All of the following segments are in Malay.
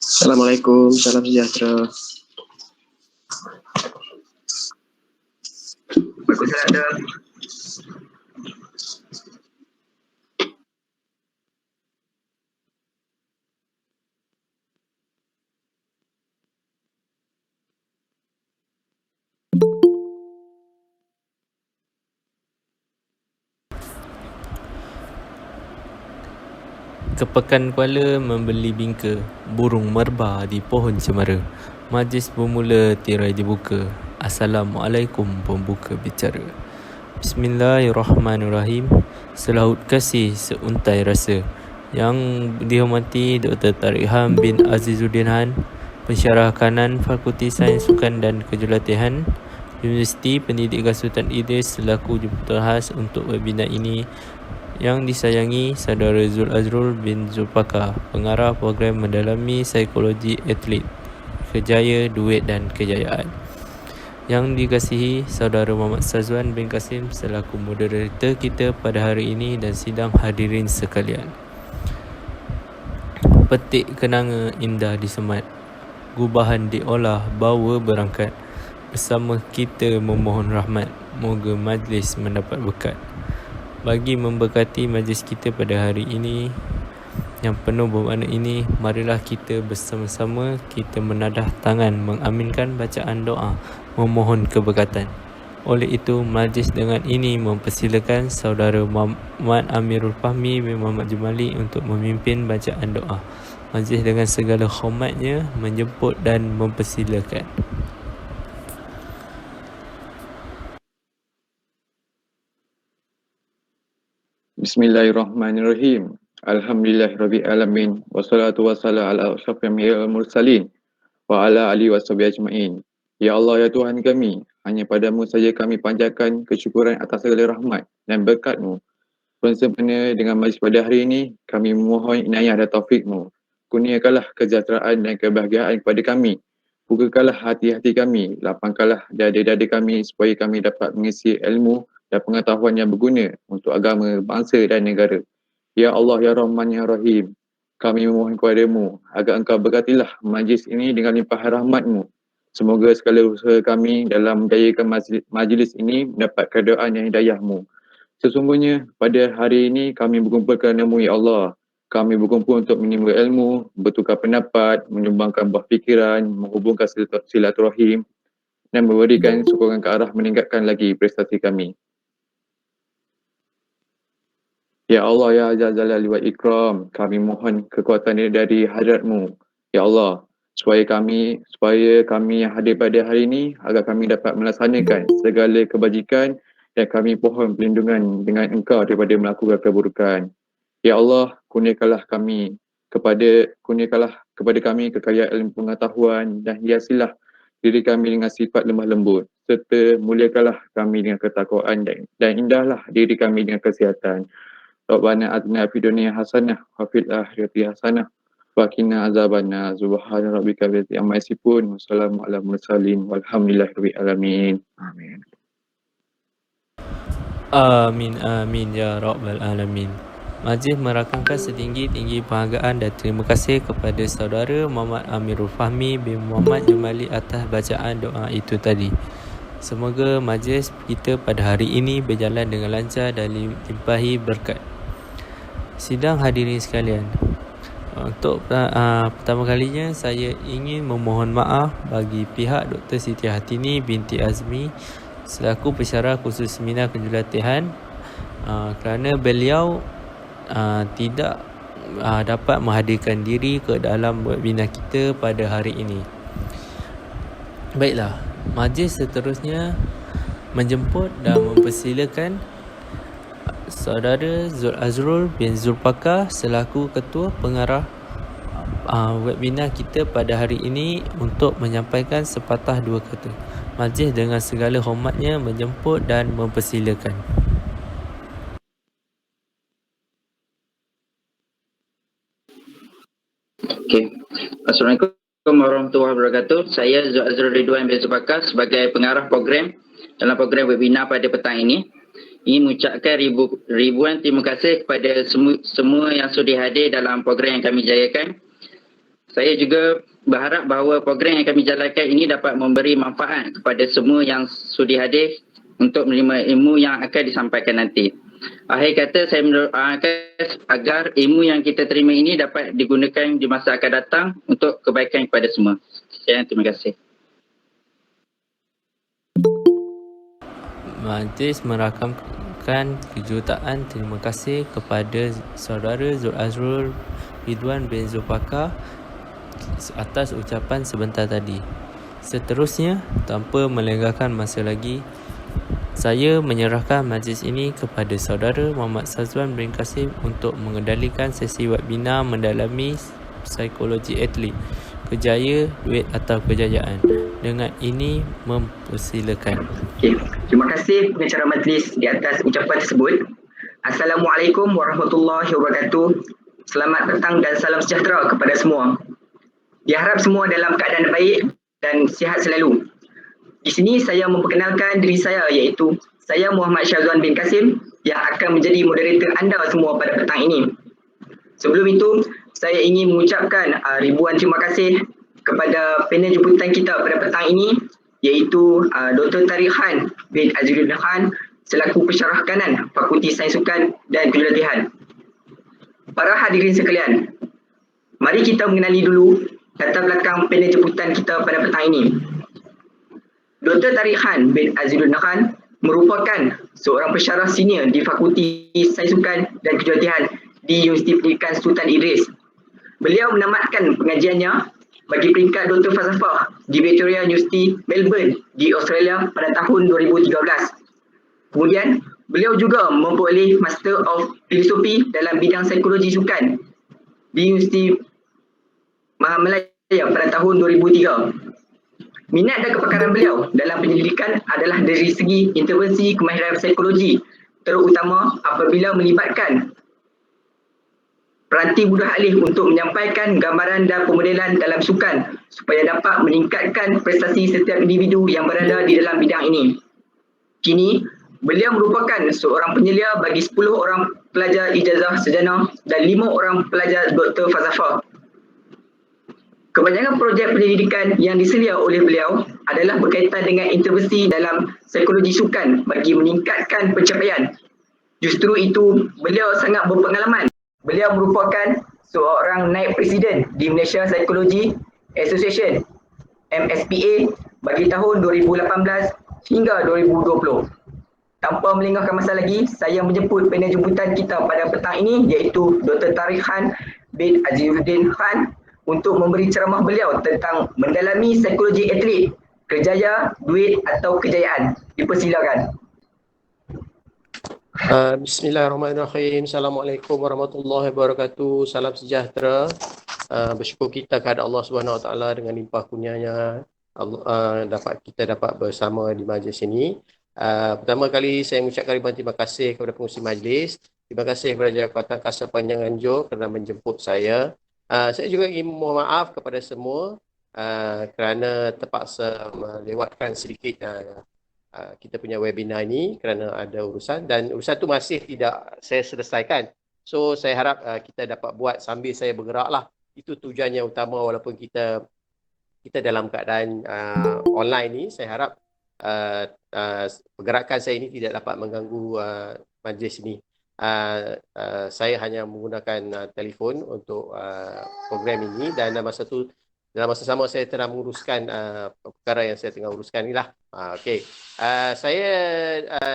Assalamualaikum, salam sejahtera. Bagus ada. Kepekan Kuala membeli bingka, burung merba di pohon cemara. Majlis bermula, tirai dibuka. Assalamualaikum pembuka bicara. Bismillahirrahmanirrahim. Selaut kasih seuntai rasa. Yang dihormati Dr. Tariq bin Azizuddin Han, Pensyarah Kanan Fakulti Sains Sukan dan Kejurulatihan Universiti Pendidikan Sultan Idris selaku jemputan khas untuk webinar ini, yang disayangi Saudara Zul Azrul bin Zulpaka, Pengarah Program Mendalami Psikologi Atlet, Kejaya, Duit dan Kejayaan. Yang dikasihi Saudara Muhammad Sazwan bin Kasim selaku moderator kita pada hari ini dan sidang hadirin sekalian. Petik kenanga indah disemat, gubahan diolah bawa berangkat. Bersama kita memohon rahmat, moga majlis mendapat berkat. Bagi memberkati majlis kita pada hari ini yang penuh bermakna ini, marilah kita bersama-sama kita menadah tangan mengaminkan bacaan doa memohon keberkatan. Oleh itu, majlis dengan ini mempersilakan Saudara Muhammad Amirul Fahmi bin Muhammad Jumali untuk memimpin bacaan doa. Majlis dengan segala hormatnya menjemput dan mempersilakan. Bismillahirrahmanirrahim. Alhamdulillahirabbil alamin wassalatu wassalamu ala asyrafil mursalin wa ala alihi washabihi ajmain. Ya Allah, ya Tuhan kami, hanya padamu saja kami panjatkan kesyukuran atas segala rahmat dan berkat-Mu. Bersempena dengan majlis pada hari ini, kami memohon inayah dan taufik-Mu. Kurniakanlah kesejahteraan dan kebahagiaan kepada kami. Bukakanlah hati-hati kami, lapangkanlah dada-dada kami supaya kami dapat mengisi ilmu dan pengetahuan yang berguna untuk agama, bangsa dan negara. Ya Allah, ya Rahman, ya Rahim, kami memohon kepada-Mu agar Engkau berkatilah majlis ini dengan limpahan rahmat-Mu. Semoga segala usaha kami dalam menjayakan majlis ini mendapat keridaan dan hidayah-Mu. Sesungguhnya pada hari ini kami berkumpul kerana-Mu, ya Allah. Kami berkumpul untuk menimba ilmu, bertukar pendapat, menyumbangkan buah fikiran, menghubungkan silaturahim dan memberikan sokongan ke arah meningkatkan lagi prestasi kami. Ya Allah, ya Jalali wa Ikram, kami mohon kekuatan dari hadrat-Mu, ya Allah, supaya kami yang hadir pada hari ini agar kami dapat melaksanakan segala kebajikan dan kami pohon perlindungan dengan Engkau daripada melakukan keburukan. Ya Allah, kurniakanlah kepada kami kekayaan ilmu pengetahuan dan hiasilah diri kami dengan sifat lemah lembut, serta muliakanlah kami dengan ketakwaan dan indahlah diri kami dengan kesihatan. Rabbana atina fid dunya hasanah wa fil akhirati hasanah wa qina azabannar. Subhana rabbika rabbil izzati amma yasifun, wassalamu ala mursalin walhamdulillahirabbil alamin. Amin. Amin, amin ya Rabbal Alamin. Majlis merakamkan setinggi-tinggi penghargaan dan terima kasih kepada Saudara Muhammad Amirul Fahmi bin Muhammad Jumali atas bacaan doa itu tadi. Semoga majlis kita pada hari ini berjalan dengan lancar dan limpahi berkat. Sidang hadirin sekalian, untuk pertama kalinya saya ingin memohon maaf bagi pihak Dr. Siti Hatini binti Azmi selaku pensyarah khusus seminar kejurulatihan kerana beliau tidak dapat menghadirkan diri ke dalam webinar kita pada hari ini. Baiklah, majlis seterusnya menjemput dan mempersilakan Saudara Zul Azrul bin Zulpaka selaku Ketua Pengarah webinar kita pada hari ini untuk menyampaikan sepatah dua kata. Majlis dengan segala hormatnya menjemput dan mempersilakan. Okey. Assalamualaikum warahmatullahi wabarakatuh. Saya Zul Azrul Ridwan bin Zulpaka sebagai pengarah program dalam program webinar pada petang ini. ingin mengucapkan ribuan terima kasih kepada semua yang sudi hadir dalam program yang kami jayakan. Saya juga berharap bahawa program yang kami jalankan ini dapat memberi manfaat kepada semua yang sudi hadir untuk menerima ilmu yang akan disampaikan nanti. Akhir kata, saya mendoakan agar ilmu yang kita terima ini dapat digunakan di masa akan datang untuk kebaikan kepada semua. Sekian, terima kasih. Majlis merakamkan kejutaan terima kasih kepada saudara Zul Azrul Ridwan bin Zulfaqar atas ucapan sebentar tadi. Seterusnya, tanpa melengahkan masa lagi, saya menyerahkan majlis ini kepada saudara Muhammad Sazwan bin Kasim untuk mengendalikan sesi webinar mendalami psikologi atlet, kejaya, duit atau kejayaan. Dengan ini, mempersilakan. Terima kasih pengacara majlis di atas ucapan tersebut. Assalamualaikum warahmatullahi wabarakatuh. Selamat petang dan salam sejahtera kepada semua. Diharap semua dalam keadaan baik dan sihat selalu. Di sini saya memperkenalkan diri saya, iaitu saya Muhammad Syazwan bin Kasim yang akan menjadi moderator anda semua pada petang ini. Sebelum itu, saya ingin mengucapkan ribuan terima kasih kepada panel jemputan kita pada petang ini, iaitu Dr. Tariq Khan bin Azizul Khan selaku pensyarah kanan Fakulti Sains Sukan dan Kejuratihan. Para hadirin sekalian, mari kita mengenali dulu latar belakang panel jemputan kita pada petang ini. Dr. Tariq Khan bin Azizul Khan merupakan seorang pensyarah senior di Fakulti Sains Sukan dan Kejuratihan di Universiti Pendidikan Sultan Idris. Beliau menamatkan pengajiannya bagi peringkat Doktor Falsafah di Victoria University Melbourne di Australia pada tahun 2013. Kemudian, beliau juga memperoleh Master of Philosophy dalam bidang psikologi sukan di Universiti Mahamalaya pada tahun 2003. Minat dan kepakaran beliau dalam penyelidikan adalah dari segi intervensi kemahiran psikologi, terutama apabila melibatkan peranti budak alih untuk menyampaikan gambaran dan pemodelan dalam sukan supaya dapat meningkatkan prestasi setiap individu yang berada di dalam bidang ini. Kini, beliau merupakan seorang penyelia bagi 10 orang pelajar ijazah sarjana dan 5 orang pelajar doktor falsafah. Kebanyakan projek penyelidikan yang diselia oleh beliau adalah berkaitan dengan intervensi dalam psikologi sukan bagi meningkatkan pencapaian. Justru itu, beliau sangat berpengalaman. Beliau merupakan seorang naib presiden di Malaysia Psychology Association MSPA bagi tahun 2018 hingga 2020. Tanpa melengahkan masa lagi, saya menjemput panel jemputan kita pada petang ini, iaitu Dr. Tariq Khan bin Azizuddin Khan untuk memberi ceramah beliau tentang mendalami psikologi atlet, kerjaya, duit atau kejayaan. Dipersilakan. Bismillahirrahmanirrahim. Assalamualaikum warahmatullahi wabarakatuh. Salam sejahtera. Bersyukur kita kepada Allah Subhanahu Wa Taala dengan limpah kurnianya kita dapat bersama di majlis ini. Pertama kali saya mengucapkan ribuan terima kasih kepada pengurusi majlis. Terima kasih kepada Jabatan Kasar Panjang Anjur kerana menjemput saya. Saya juga ingin mohon maaf kepada semua kerana terpaksa melewatkan sedikit kita punya webinar ini kerana ada urusan, dan urusan itu masih tidak saya selesaikan. So saya harap kita dapat buat sambil saya bergerak lah. Itu tujuannya utama, walaupun kita dalam keadaan online ni. Saya harap pergerakan saya ini tidak dapat mengganggu majlis ini. Saya hanya menggunakan telefon untuk program ini, dan dalam masa sama saya tengah menguruskan perkara yang saya tengah uruskan inilah. Okey. Saya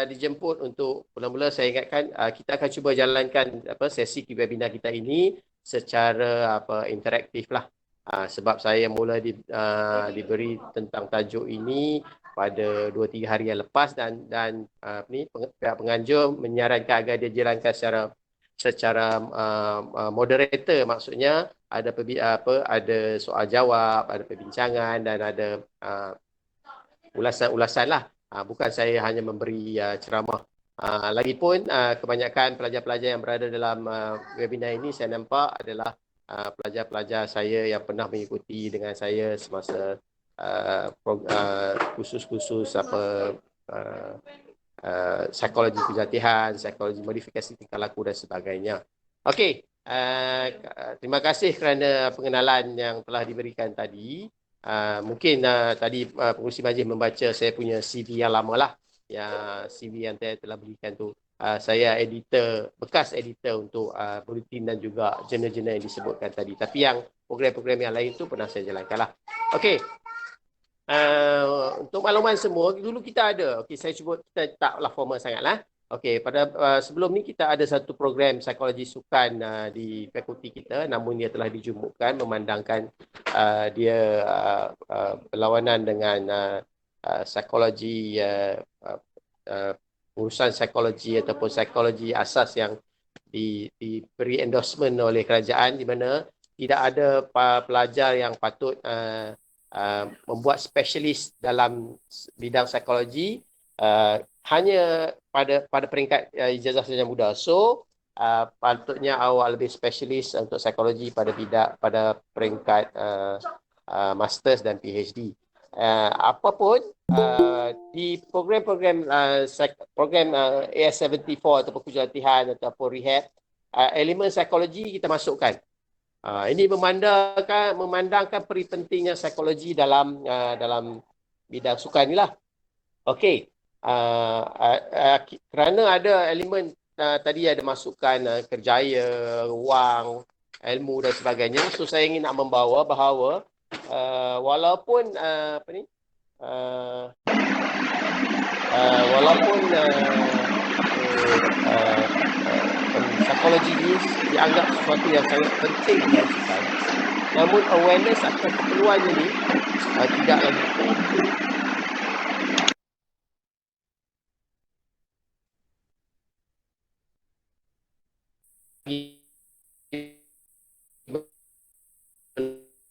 dijemput untuk mula-mula saya ingatkan kita akan cuba jalankan sesi webinar kita ini secara interaktif lah. Sebab saya mula diberi tentang tajuk ini pada 2-3 hari yang lepas, dan pihak penganjur menyarankan agar dia jalankan secara moderator, maksudnya ada soal jawab, ada perbincangan dan ada ulasan-ulasan lah. Bukan saya hanya memberi ceramah. Lagipun kebanyakan pelajar-pelajar yang berada dalam webinar ini saya nampak adalah pelajar-pelajar saya yang pernah mengikuti dengan saya semasa kursus-kursus psikologi kejahatan, psikologi modifikasi tingkah laku dan sebagainya. Okey, terima kasih kerana pengenalan yang telah diberikan tadi. Mungkin tadi pengurusi majlis membaca saya punya CV yang lama lah, yang CV yang saya telah berikan tu. Saya editor, bekas editor untuk bulletin dan juga jurnal-jurnal yang disebutkan tadi. Tapi yang program-program yang lain tu pernah saya jalankan lah. Okey. Untuk makluman semua, dulu kita ada. Okey, saya cuba kita taklah formal sangatlah. Okey, pada sebelum ni kita ada satu program psikologi sukan di fakulti kita, namun dia telah dijumukkan memandangkan dia berlawanan dengan psikologi urusan psikologi ataupun psikologi asas yang diberi endorsement oleh kerajaan, di mana tidak ada pelajar yang patut membuat spesialis dalam bidang psikologi hanya pada peringkat ijazah sarjana muda. So patutnya awak lebih spesialis untuk psikologi pada peringkat masters dan PhD. Apapun di program-program program AS74 ataupun kejahatan ataupun rehab, elemen psikologi kita masukkan. Ini memandangkan peri pentingnya psikologi dalam bidang sukan inilah. Okey. Kerana ada elemen tadi ada masukkan kerjaya, wang, ilmu dan sebagainya. So saya ingin nak membawa bahawa walaupun psikologi ini dianggap sesuatu yang sangat penting dilakukan, namun awareness akan keperluannya ini tidak lagi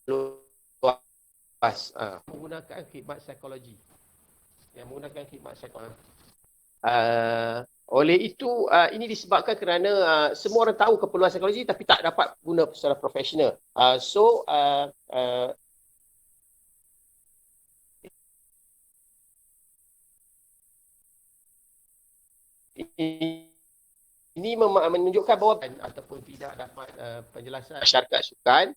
luas. Menggunakan khidmat psikologi. Oleh itu, ini disebabkan kerana semua orang tahu keperluan psikologi tapi tak dapat guna secara profesional. Ini menunjukkan bahawa ataupun tidak dapat penjelasan syarikat sukan,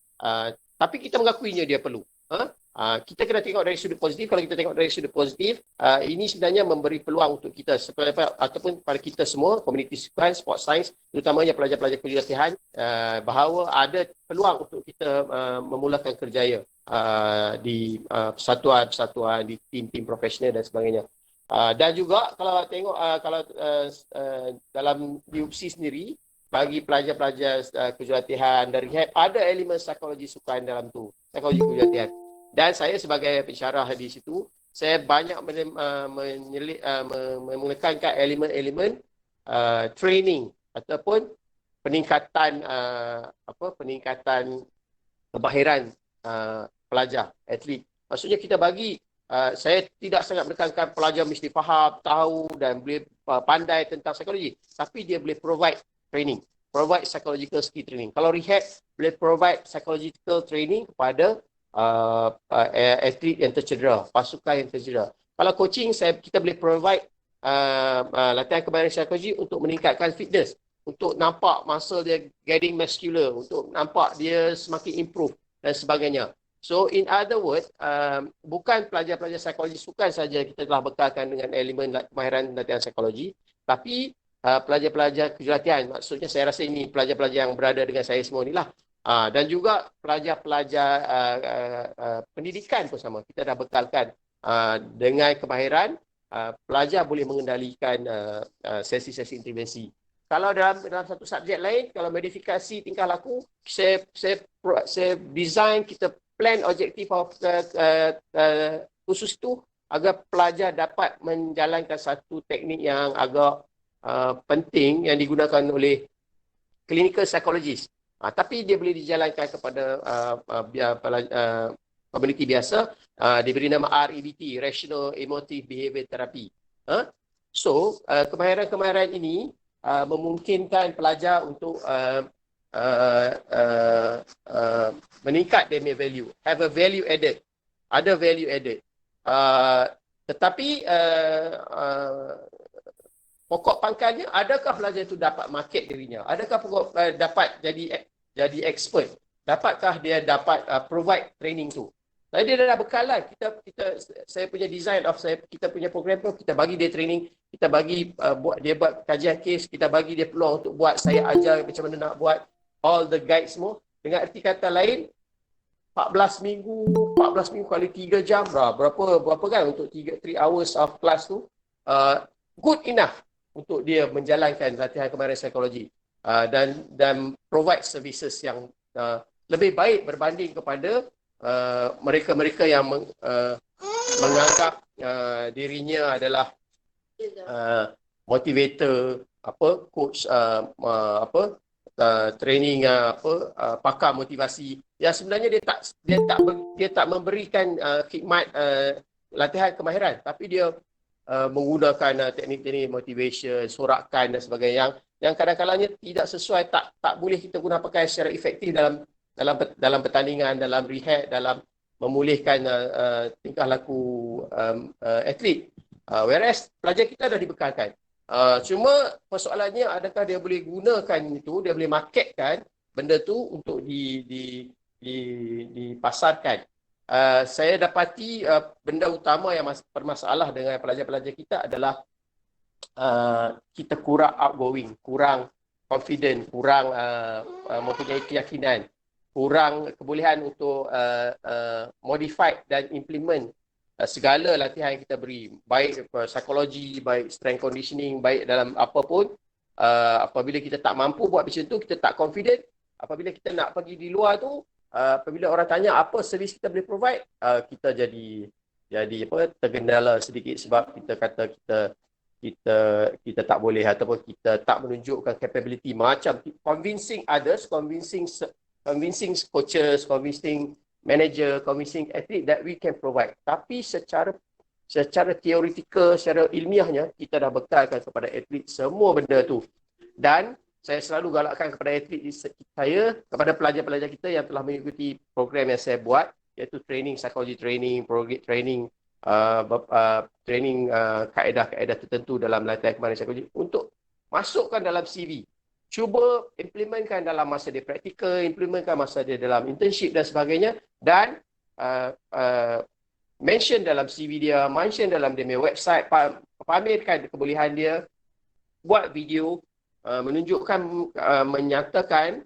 tapi kita mengakuinya dia perlu. Kita kena tengok dari sudut positif. Kalau kita tengok dari sudut positif, ini sebenarnya memberi peluang untuk kita ataupun pada kita semua, komuniti sukan, sport science, terutamanya pelajar-pelajar kejahatan, bahawa ada peluang untuk kita memulakan kerjaya di persatuan-persatuan, di tim-tim profesional dan sebagainya. Dan juga kalau tengok dalam UPSI sendiri, bagi pelajar-pelajar kejahatan dan rehab, ada elemen psikologi sukan dalam tu, psikologi kejahatan. Dan saya sebagai pensyarah di situ, saya banyak menekankan elemen-elemen training ataupun peningkatan kemahiran pelajar, atlet. Maksudnya kita bagi, saya tidak sangat menekankan pelajar mesti faham, tahu dan boleh pandai tentang psikologi, tapi dia boleh provide training, provide psychological skill training. Kalau rehab, boleh provide psychological training kepada atlet yang tercedera, pasukan yang tercedera. Kalau coaching, kita boleh provide latihan kemahiran psikologi untuk meningkatkan fitness, untuk nampak muscle dia getting muscular, untuk nampak dia semakin improve dan sebagainya. So in other words, bukan pelajar-pelajar psikologi sukan saja kita telah bekalkan dengan elemen kemahiran latihan psikologi, tapi pelajar-pelajar kejahatan. Maksudnya saya rasa ini pelajar-pelajar yang berada dengan saya semua inilah. Dan juga pelajar-pelajar pendidikan pun sama. Kita dah bekalkan dengan kemahiran, pelajar boleh mengendalikan sesi-sesi intervensi. Kalau dalam satu subjek lain, kalau modifikasi tingkah laku, saya design, kita plan objektif khusus itu agar pelajar dapat menjalankan satu teknik yang agak penting yang digunakan oleh clinical psychologist. Tapi dia boleh dijalankan kepada komuniti biasa, diberi nama REBT, Rational Emotive Behavior Therapy. So, kemahiran-kemahiran ini memungkinkan pelajar untuk meningkat their value, have a value added, ada value added. Tetapi pokok pangkalnya, adakah pelajar itu dapat market dirinya? Adakah dapat jadi expert? Dapatkah dia dapat provide training tu? Jadi dia dah bekalan. Saya punya design kita punya program tu, kita bagi dia training, kita bagi buat kajian kes, kita bagi dia peluang untuk buat, saya ajar macam mana nak buat, all the guide semua. Dengan erti kata lain, 14 minggu kali 3 jam, berapa kan untuk 3 hours of class tu, good enough untuk dia menjalankan latihan kemahiran psikologi dan provide services yang lebih baik berbanding kepada mereka-mereka yang menganggap dirinya adalah motivator, coach, training, pakar motivasi, yang sebenarnya dia tak memberikan khidmat latihan kemahiran, tapi dia menggunakan teknik-teknik motivation, sorakan dan sebagainya yang kadang-kadangnya tidak sesuai, tak boleh kita guna pakai secara efektif dalam pertandingan, dalam rehab, dalam memulihkan tingkah laku atlet. Whereas pelajar kita dah dibekalkan. Cuma persoalannya, adakah dia boleh gunakan itu, dia boleh marketkan benda tu untuk dipasarkan. Saya dapati benda utama yang bermasalah dengan pelajar-pelajar kita adalah kita kurang outgoing, kurang confident, kurang mempunyai keyakinan, kurang kebolehan untuk modify dan implement segala latihan yang kita beri, baik psikologi, baik strength conditioning, baik dalam apapun. Apabila kita tak mampu buat macam tu, kita tak confident, apabila kita nak pergi di luar tu, apabila orang tanya apa servis kita boleh provide, kita jadi tergendala sedikit sebab kita kata kita tak boleh, ataupun kita tak menunjukkan capability, macam convincing others, convincing coaches, convincing manager, convincing athlete that we can provide. Tapi secara teoretikal, secara ilmiahnya, kita dah bekalkan kepada atlet semua benda tu. Dan saya selalu galakkan kepada atlet saya, kepada pelajar-pelajar kita yang telah mengikuti program yang saya buat, iaitu training, psychology training, training kaedah-kaedah tertentu dalam latihan kemahiran psikologi, untuk masukkan dalam CV. Cuba implementkan dalam masa dia praktikal, implementkan masa dia dalam internship dan sebagainya, dan mention dalam CV dia, mention dalam dia punya website, pamerkan kebolehan dia, buat video, menunjukkan, menyatakan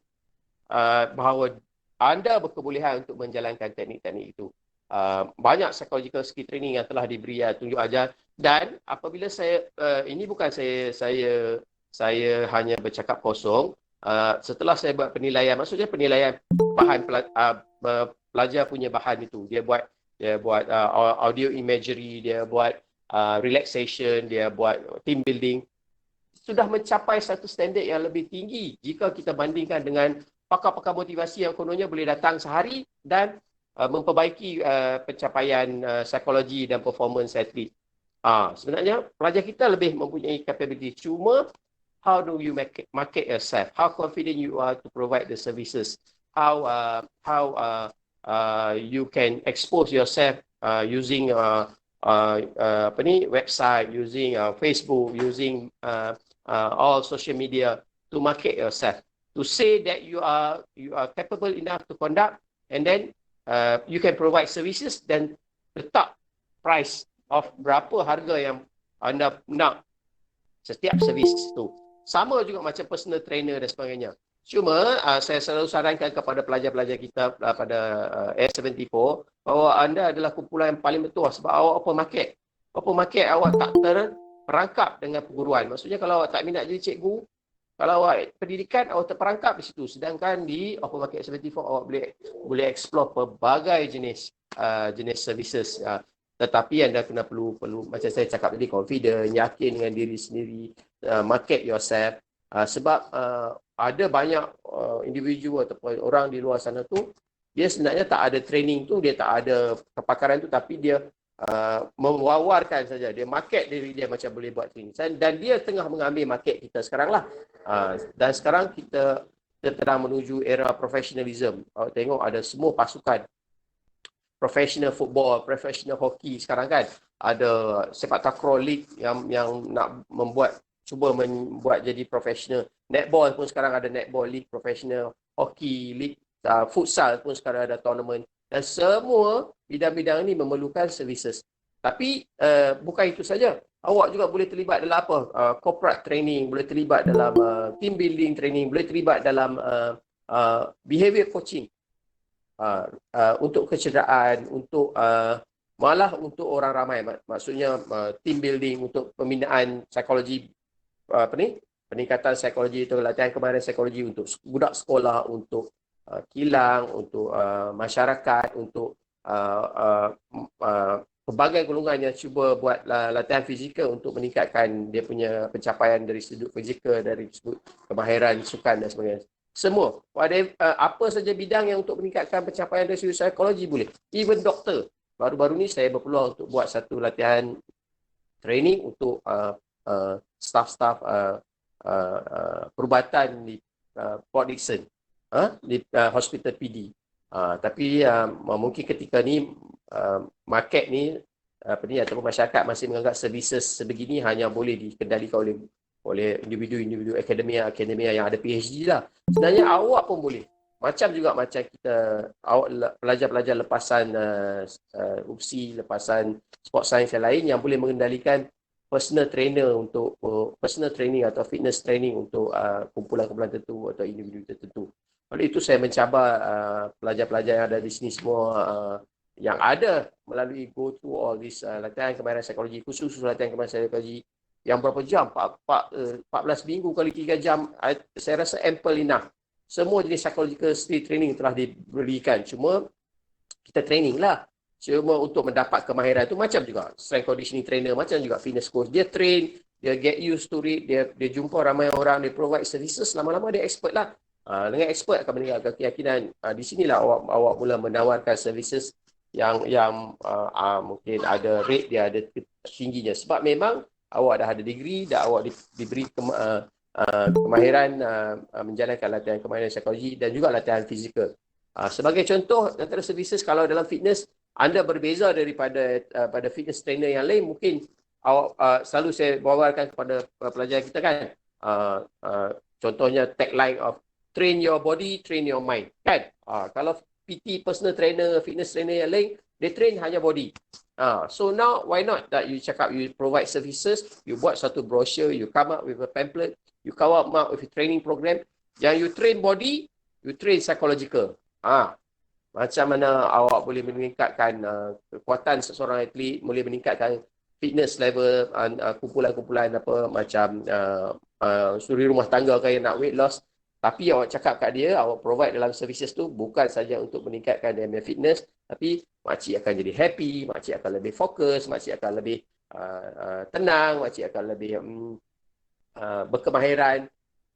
bahawa anda berkebolehan untuk menjalankan teknik-teknik itu. Banyak psychological skill training yang telah diberi, tunjuk ajar. Dan apabila ini bukan saya hanya bercakap kosong, setelah saya buat penilaian, maksudnya penilaian bahan pelajar punya bahan itu, dia buat audio imagery, dia buat relaxation, dia buat team building, sudah mencapai satu standard yang lebih tinggi jika kita bandingkan dengan pakar-pakar motivasi yang kononnya boleh datang sehari dan memperbaiki pencapaian psikologi dan performance atlet. Sebenarnya pelajar kita lebih mempunyai capability. Cuma how do you market yourself? How confident you are to provide the services? How you can expose yourself using website, using Facebook, using all social media to market yourself, to say that you are capable enough to conduct, and then you can provide services, dan letak price of berapa harga yang anda nak setiap servis tu. Sama juga macam personal trainer dan sebagainya. Cuma saya selalu sarankan kepada pelajar-pelajar kita pada S74 bahawa anda adalah kumpulan yang paling betul, sebab awak open market, awak tak terperangkap dengan perguruan. Maksudnya kalau awak tak minat jadi cikgu, kalau awak pendidikan, awak terperangkap di situ. Sedangkan di open market S74 awak boleh explore pelbagai jenis services. Tetapi anda kena perlu macam saya cakap tadi, confident, yakin dengan diri sendiri, market yourself. Sebab ada banyak individu ataupun orang di luar sana tu, dia sebenarnya tak ada training tu, dia tak ada kepakaran tu, tapi dia mewawarkan saja. Dia market diri dia macam boleh buat training. Dan dia tengah mengambil market kita sekarang lah. Dan sekarang kita tengah menuju era professionalism. Awak tengok ada semua pasukan. Professional football, professional hockey sekarang kan. Ada sepak takraw league yang nak membuat cuba membuat jadi profesional. Netball pun sekarang ada netball league profesional, hockey league, futsal pun sekarang ada tournament. Dan semua bidang-bidang ini memerlukan services. Tapi bukan itu saja. Awak juga boleh terlibat dalam apa? Corporate training, boleh terlibat dalam team building training, boleh terlibat dalam behavior coaching. Untuk kecederaan, untuk malah untuk orang ramai. Maksudnya team building, untuk pembinaan psikologi, peningkatan psikologi itu, latihan kemahiran psikologi untuk budak sekolah, untuk kilang, untuk masyarakat, untuk pelbagai golongan yang cuba buat latihan fizikal untuk meningkatkan dia punya pencapaian dari sudut fizikal, dari sudut kemahiran sukan dan sebagainya. Semua. Apa saja bidang yang untuk meningkatkan pencapaian dari sudut psikologi boleh. Even doktor. Baru-baru ni saya berpeluang untuk buat satu latihan training untuk staff-staff perubatan di Port Dickson, di hospital PD. Tapi mungkin ketika ni market ni ataupun masyarakat masih menganggap services sebegini hanya boleh dikendalikan oleh individu-individu akademia yang ada PhD lah. Sebenarnya awak pun boleh. Macam kita, awak pelajar-pelajar lepasan UPSI, lepasan sport science yang lain yang boleh mengendalikan personal trainer untuk personal training atau fitness training untuk kumpulan-kumpulan tertentu atau individu tertentu. Oleh itu saya mencabar pelajar-pelajar yang ada di sini semua yang ada melalui go through all this latihan kemahiran psikologi, khusus latihan kemahiran psikologi yang berapa jam, 14 minggu kali 3 jam, saya rasa ample enough. Semua jenis psychological skill training telah diberikan. Cuma kita training lah. Cuma untuk mendapat kemahiran tu macam juga strength conditioning trainer, macam juga fitness coach. Dia train, dia get used to it, dia jumpa ramai orang, dia provide services, lama-lama dia expert lah. Dengan expert akan meningkatkan keyakinan. Di sinilah awak mula menawarkan services yang mungkin ada rate dia ada tingginya. Sebab memang awak dah ada degree, dah awak diberi kemahiran menjalankan latihan kemahiran psikologi dan juga latihan fizikal. Sebagai contoh, antara services kalau dalam fitness, anda berbeza daripada pada fitness trainer yang lain, mungkin awak selalu saya bawakan kepada pelajar kita kan. Contohnya tagline of train your body, train your mind. Kan? Kalau PT, personal trainer, fitness trainer yang lain, they train hanya body. So now, why not that you cakap, you provide services, you buat satu brochure, you come up with a pamphlet, you come up with a training program, yang you train body, you train psychological. Macam mana awak boleh meningkatkan kekuatan seseorang atlet, boleh meningkatkan fitness level kumpulan-kumpulan apa macam suri rumah tangga kaya nak weight loss. Tapi awak cakap kat dia, awak provide dalam services tu bukan saja untuk meningkatkan dia punya fitness, tapi makcik akan jadi happy, makcik akan lebih fokus, makcik akan lebih tenang, makcik akan lebih berkemahiran.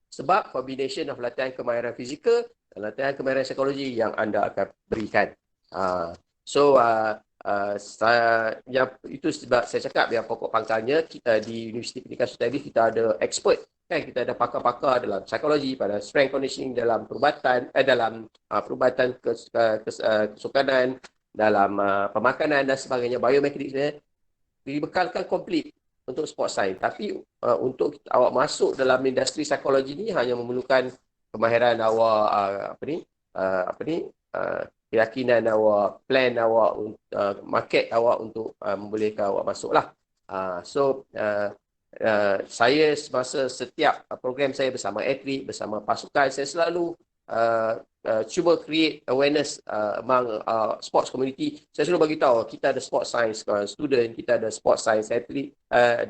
Sebab combination of latihan kemahiran fizikal dan latihan kemahiran psikologi yang anda akan berikan. Itu sebab saya cakap yang pokok pangkalnya kita di Universiti Pendidikan Sosial kita ada expert. Kan, kita ada pakar-pakar dalam psikologi, pada strength conditioning, dalam perubatan, kesukanan, dalam pemakanan dan sebagainya, biomekanik, dibekalkan komplit untuk sport science. Tapi untuk awak masuk dalam industri psikologi ni hanya memerlukan kemahiran awak, keyakinan awak, plan awak, market awak untuk membolehkan awak masuk lah. Saya semasa setiap program saya bersama atlet, bersama pasukan, saya selalu cuba create awareness among sports community. Saya selalu bagi tahu kita ada sports science student, kita ada sports science atlet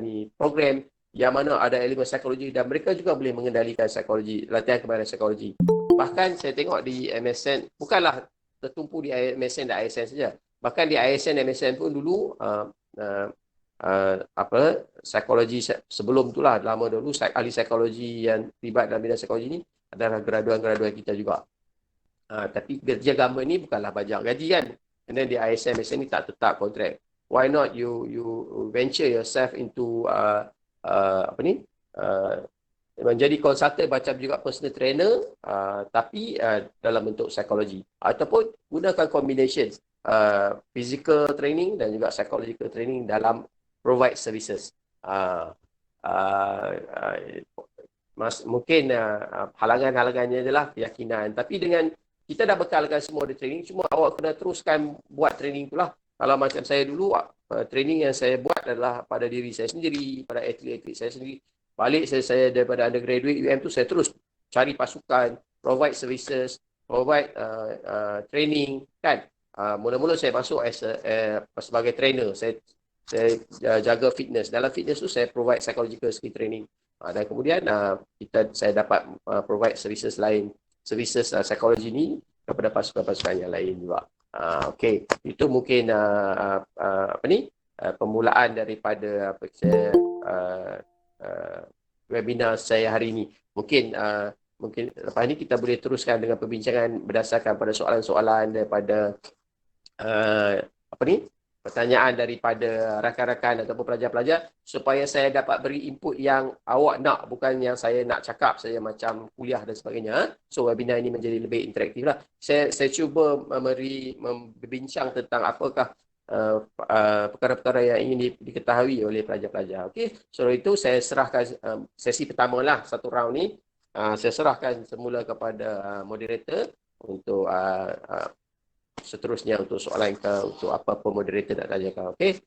ni program yang mana ada elemen psikologi dan mereka juga boleh mengendalikan psikologi, latihan kemahiran psikologi. Bahkan saya tengok di MSN, bukanlah tertumpu di MSN dan ISN saja. Bahkan di ISN dan MSN pun dulu psikologi sebelum itulah, lama dulu ahli psikologi yang terlibat dalam bidang psikologi ni adalah graduan-graduan kita juga. Tapi kerja gambar ni bukanlah bajak gaji kan. And then di ISM ni tak tetap kontrak. Why not you venture yourself into menjadi konsultan macam juga personal trainer, tapi dalam bentuk psikologi, ataupun gunakan combination physical training dan juga psychological training dalam provide services. mungkin halangan-halangannya adalah keyakinan. Tapi dengan kita dah bekalkan semua di training, cuma awak kena teruskan buat training tu lah. Kalau macam saya dulu, training yang saya buat adalah pada diri saya sendiri, pada atlet-atlet saya sendiri. Balik saya daripada undergraduate UM tu, saya terus cari pasukan, provide services, provide training, kan. Mula-mula saya masuk sebagai trainer. Saya jaga fitness. Dalam fitness tu saya provide psychological skill training. Dan kemudian saya dapat provide services lain, services psikologi ni kepada pasukan-pasukan yang lain juga. Okey, itu mungkin permulaan daripada webinar saya hari ini. Mungkin lepas ni kita boleh teruskan dengan perbincangan berdasarkan pada soalan-soalan daripada pertanyaan daripada rakan-rakan ataupun pelajar-pelajar, supaya saya dapat beri input yang awak nak, bukan yang saya nak cakap saja macam kuliah dan sebagainya. So webinar ini menjadi lebih interaktif lah. Saya cuba berbincang tentang apakah perkara-perkara yang ingin diketahui oleh pelajar-pelajar. Okey, so itu saya serahkan sesi pertama lah, satu round ni. Saya serahkan semula kepada moderator untuk seterusnya untuk soalan untuk apa-apa moderator nak tanyakan. Okey.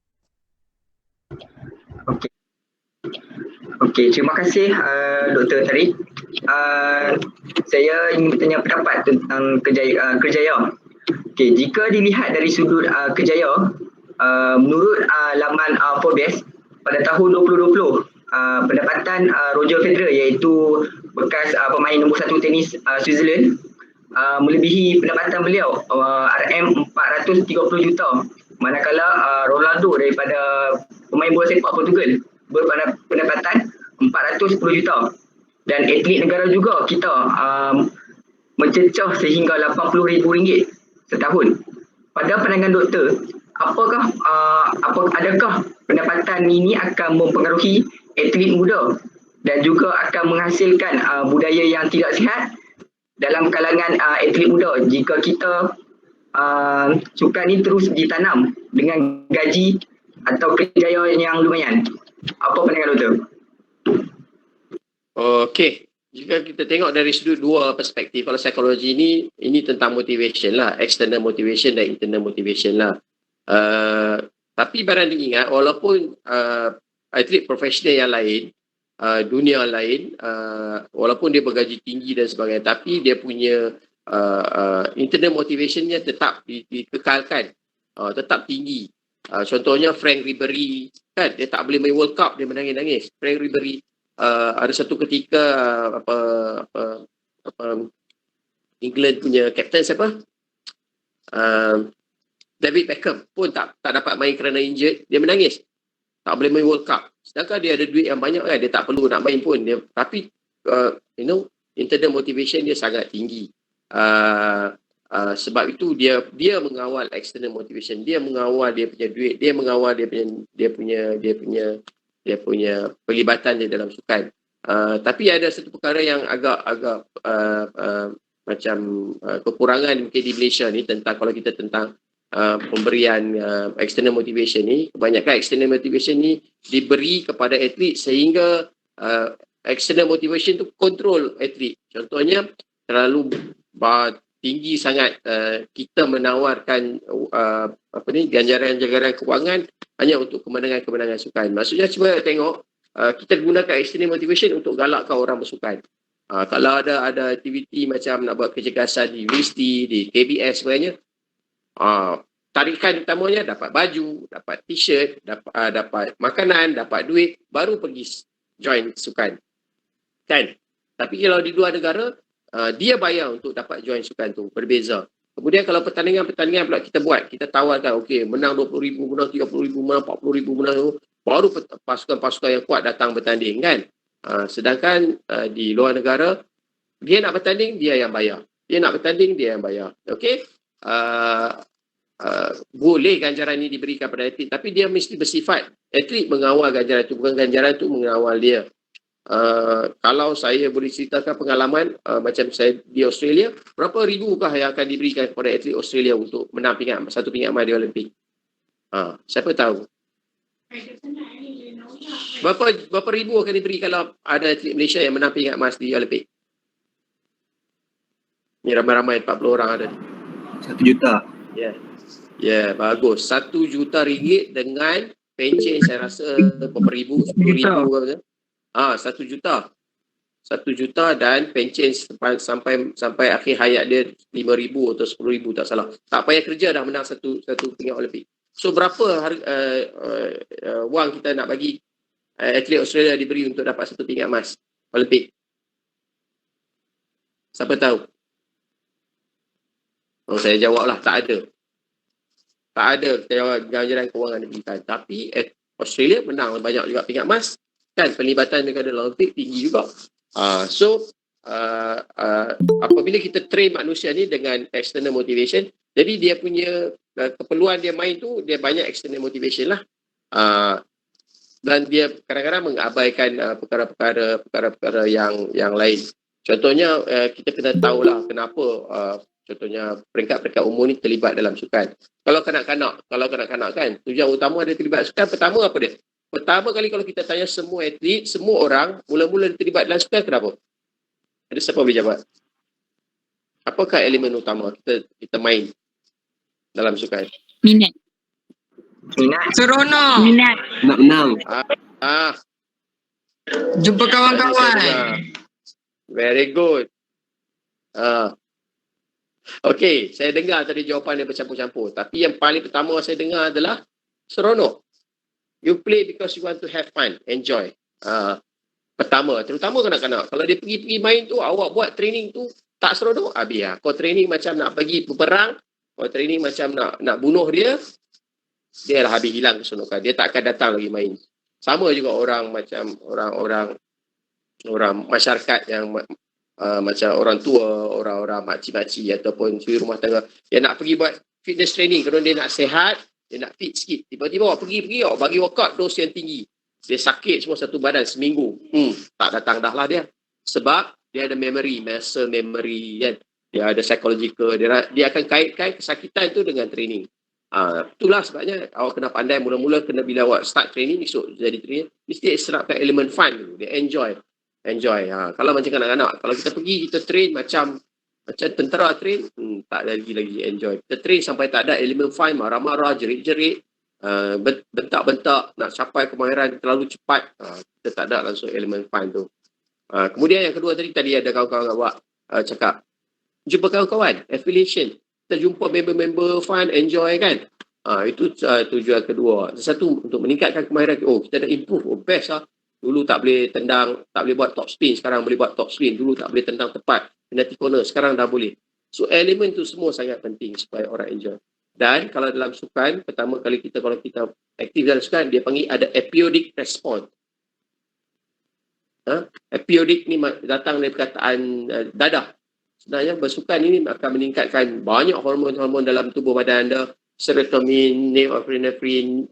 Okey, terima kasih Dr. Tariq. Saya ingin bertanya pendapat tentang kerjaya. Okey, jika dilihat dari sudut kerjaya, menurut laman Forbes pada tahun 2020, pendapatan Roger Federer, iaitu bekas pemain nombor 1 tenis Switzerland, melebihi pendapatan beliau RM430 juta, manakala Ronaldo daripada pemain bola sepak Portugal berpendapatan 410 juta, dan atlet negara juga kita mencecah sehingga RM80,000 setahun. Pada pandangan doktor, adakah pendapatan ini akan mempengaruhi atlet muda dan juga akan menghasilkan budaya yang tidak sihat dalam kalangan atlet muda jika kita sukan ni terus ditanam dengan gaji atau kerjaya yang lumayan? Apa pandangan doktor? Okey, jika kita tengok dari sudut dua perspektif, kalau psikologi ini tentang motivation lah, external motivation dan internal motivation lah. Tapi barang diingat, walaupun atlet profesional yang lain, dunia lain, walaupun dia bergaji tinggi dan sebagainya, tapi dia punya internal motivationnya tetap dikekalkan, tetap tinggi. Contohnya Frank Ribery, kan, dia tak boleh main World Cup, dia menangis-nangis. Frank Ribery ada satu ketika England punya kapten siapa? David Beckham pun tak dapat main kerana injured, dia menangis. Tak boleh main World Cup. Sedangkan dia ada duit yang banyak kan, dia tak perlu nak main pun. Tapi internal motivation dia sangat tinggi. Sebab itu dia mengawal external motivation, dia mengawal dia punya duit, dia mengawal dia punya pelibatan dia dalam sukan. Tapi ada satu perkara yang agak macam kekurangan mungkin di Malaysia ni, tentang kalau kita tentang pemberian external motivation ni, kebanyakan external motivation ni diberi kepada atlet sehingga external motivation tu kontrol atlet. Contohnya terlalu tinggi sangat kita menawarkan ganjaran-ganjaran kewangan hanya untuk kemenangan-kemenangan sukan. Maksudnya cuba tengok, kita gunakan external motivation untuk galakkan orang bersukan. Kalau ada aktiviti macam nak buat kecergasan di universiti, di KBS sebagainya, tarikan utamanya dapat baju, dapat t-shirt, dapat makanan, dapat duit, baru pergi join sukan, kan? Tapi kalau di luar negara, dia bayar untuk dapat join sukan tu, berbeza. Kemudian kalau pertandingan pula kita buat, kita tawarkan, okey, menang 20,000, menang 30,000, menang 40,000, menang, baru pasukan-pasukan yang kuat datang bertanding, kan? Sedangkan di luar negara, dia nak bertanding, dia yang bayar. Dia nak bertanding, dia yang bayar. Okey? Boleh ganjaran ini diberikan pada atlet, tapi dia mesti bersifat atlet mengawal ganjaran itu, bukan ganjaran itu mengawal dia. Kalau saya boleh ceritakan pengalaman macam saya di Australia, berapa ribukah yang akan diberikan kepada atlet Australia untuk menang satu pingat emas di Olimpik? Siapa tahu? Berapa ribu akan diberi kalau ada atlet Malaysia yang menang pingat emas di Olimpik? Ni ramai-ramai 40 orang ada. 1 juta. Ya, bagus. 1 juta ringgit dengan pencen saya rasa berapa ribu, 10,000 ke apa. 1 juta. 1 juta dan pencen sampai akhir hayat dia 5,000 atau 10,000 tak salah. Tak payah kerja dah menang satu pingat Olimpik. So berapa wang kita nak bagi atlet Australia diberi untuk dapat satu pingat emas Olimpik? Siapa tahu? Saya jawablah tak ada. Tak ada jalan kewangan diberikan. Tapi Australia menang banyak juga pingat emas. Kan pelibatan mereka dalam Olimpik tinggi juga. Apabila kita train manusia ni dengan external motivation, jadi dia punya keperluan dia main tu, dia banyak external motivation lah. Dan dia kadang-kadang mengabaikan perkara-perkara yang lain. Contohnya kita kena tahulah kenapa contohnya peringkat-peringkat umur ni terlibat dalam sukan. Kalau kanak-kanak kan, tujuan utama dia terlibat sukan, pertama apa dia? Pertama kali kalau kita tanya semua atlet, semua orang mula-mula terlibat dalam sukan, kenapa? Ada siapa boleh jawab? Apakah elemen utama kita main dalam sukan? Minat. Seronok. Minat. Nak menang. Jumpa kawan-kawan. Very good. Okey, saya dengar tadi jawapan dia bercampur-campur. Tapi yang paling pertama saya dengar adalah seronok. You play because you want to have fun, enjoy. Pertama, terutama kanak-kanak. Kalau dia pergi main tu, awak buat training tu tak seronok, habis lah. Kau training macam nak pergi berperang, kau training macam nak bunuh dia, dia lah habis hilang keseronokan. Dia tak akan datang lagi main. Sama juga orang macam orang masyarakat yang macam orang tua, orang-orang makcik-makcik ataupun suri rumah tangga yang nak pergi buat fitness training kerana dia nak sihat, dia nak fit sikit. Tiba-tiba awak pergi awak bagi workout dos yang tinggi. Dia sakit semua satu badan seminggu. Tak datang dah lah dia. Sebab dia ada muscle memory kan. Dia ada psychological. Dia akan kaitkan kesakitan tu dengan training. Itulah sebabnya awak kena pandai mula-mula bila awak start training, esok jadi trainer, mesti serapkan elemen fun dulu. Dia enjoy. Kalau macam kanak-kanak, kalau kita pergi kita train macam tentera train, tak lagi enjoy. Kita train sampai tak ada elemen fun, marah-marah, jerit-jerit, bentak-bentak, nak capai kemahiran terlalu cepat, kita tak ada langsung elemen fun tu. Kemudian yang kedua tadi ada kawan-kawan awak cakap, jumpa kawan-kawan, affiliation. Kita jumpa member-member fun, enjoy kan. Itu tujuan kedua. Satu, untuk meningkatkan kemahiran. Kita dah improve. Best lah. Dulu tak boleh tendang, tak boleh buat top spin. Sekarang boleh buat top spin. Dulu tak boleh tendang tepat. Penalty corner. Sekarang dah boleh. So, elemen tu semua sangat penting supaya orang enjoy. Dan kalau dalam sukan, pertama kali kalau kita aktif dalam sukan, dia panggil ada epiodic response. Epiodic ni datang dari perkataan dadah. Sebenarnya bersukan ini akan meningkatkan banyak hormon-hormon dalam tubuh badan anda, serotonin, norepinephrine,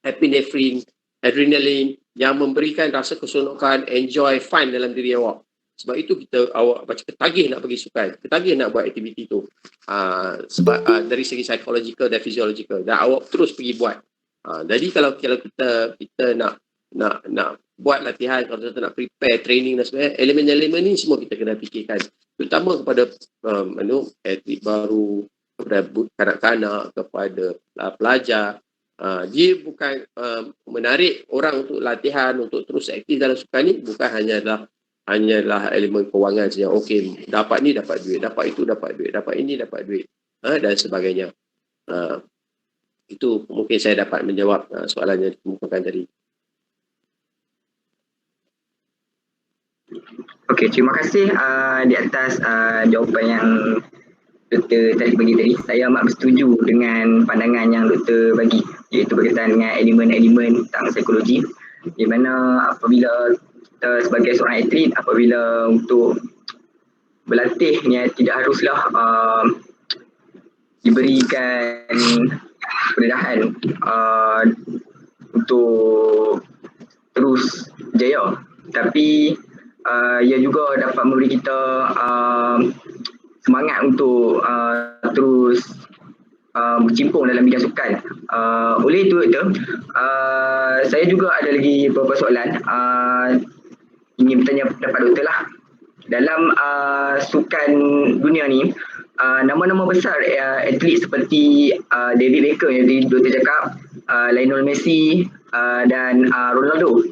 epinephrine, adrenaline yang memberikan rasa keseronokan, enjoy, fun dalam diri awak. Sebab itu awak macam ketagih nak pergi sukan, ketagih nak buat aktiviti tu. Sebab dari segi psychological dan physiological, dan awak terus pergi buat. Jadi kalau kita nak buat latihan, kalau kita nak prepare training dan sebagainya, elemen-elemen ni semua kita kena fikirkan. Terutama kepada atlet baru, kepada kanak-kanak, kepada pelajar. Dia bukan menarik orang untuk latihan, untuk terus aktif dalam sukan ni, bukan hanyalah elemen kewangan saja. Okey, dapat ni dapat duit, dapat itu dapat duit, dapat ini dapat duit, dan sebagainya. Itu mungkin saya dapat menjawab soalan yang dikemukakan tadi. Okey, terima kasih di atas jawapan yang Doktor tadi bagi tadi. Saya amat bersetuju dengan pandangan yang Doktor bagi, iaitu berkaitan dengan elemen-elemen tentang psikologi, di mana apabila kita sebagai seorang atlet, apabila untuk berlatihnya tidak haruslah diberikan kemudahan untuk terus jaya, tapi ia juga dapat memberi kita semangat untuk terus bercimpung dalam bidang sukan. Oleh itu, saya juga ada lagi beberapa soalan. Ingin bertanya pendapat doktor lah. Dalam sukan dunia ni, nama-nama besar atlet seperti David Beckham yang tadi doktor cakap, Lionel Messi dan Ronaldo.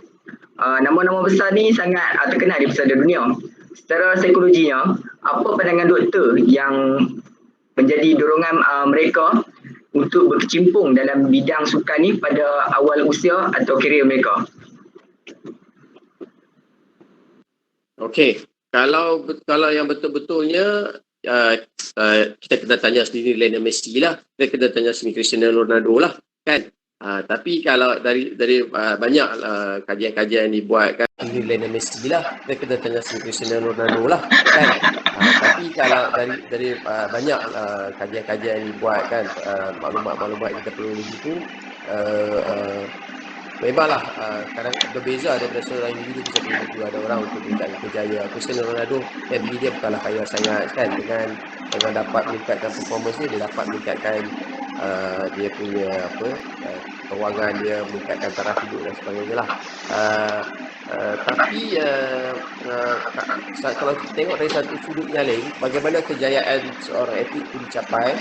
Nama-nama besar ni sangat terkenal di pesada dunia. Secara psikologinya, apa pandangan doktor yang menjadi dorongan mereka untuk berkecimpung dalam bidang sukan ni pada awal usia atau karier mereka? Okey, kalau yang betul-betulnya kita kena tanya sendiri Lionel Messi lah, kita kena tanya sendiri Cristiano Ronaldo lah kan. Tapi kalau dari banyak kajian-kajian yang dibuat kan, sendiri Lionel Messi lah, kita kena tanya sendiri Cristiano Ronaldo lah kan. Tapi kalau dari banyak kajian-kajian yang dibuat kan, maklumat-maklumat yang kita perlu begitu, memanglah kadang berbeza daripada seorang individu bisa individu. Ada orang untuk meningkatkan kejaya. Cristiano Ronaldo family dia bukanlah kaya sangat kan, dengan dapat meningkatkan performance dia dapat meningkatkan dia punya kewangan dia, meningkatkan taraf hidup dan sebagainya lah. Tapi kalau kita tengok dari satu sudut yang lain, bagaimana kejayaan seorang atlet itu dicapai,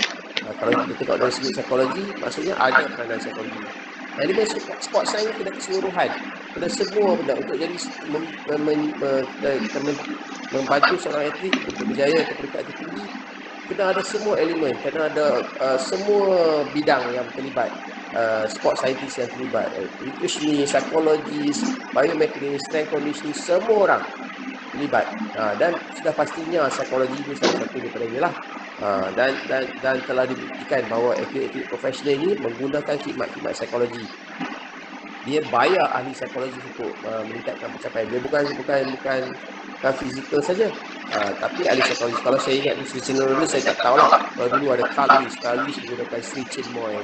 kalau kita tengok dari sudut psikologi, maksudnya ada peranan psikologi. Elemen sport science kena keseluruhan, kena semua benda untuk jadi membantu seorang atlet untuk berjaya ke peringkat tertinggi. Kena ada semua elemen, kena ada semua bidang yang terlibat, sport scientist yang terlibat, nutritionist, psikologis, biomekanis, strength conditioning, semua orang terlibat. Dan sudah pastinya psikologi itu salah satu daripada dia lah. Dan telah dibuktikan bahawa atlet-atlet profesional ini menggunakan khidmat-khidmat psikologi. Dia bayar ahli psikologi untuk meningkatkan pencapaian dia, bukan fizikal saja, tapi ahli psikologi. Kalau saya ingat di Cristiano Ronaldo, saya tak tahulah. Kalau dulu ada Carl Lewis menggunakan Sri Chinmoy,